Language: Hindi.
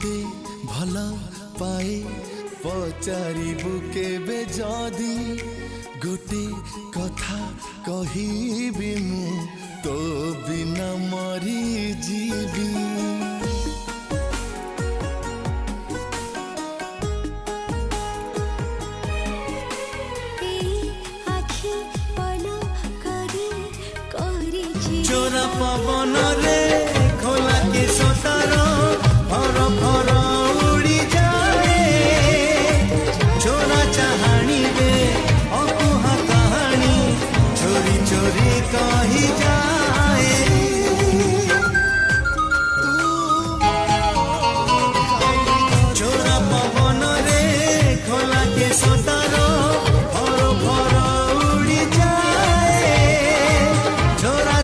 एते भल पाए पचारिबु केबे जदी गोटे कथा कहिबी मु तो बिना मरी जीवी चोरा पवन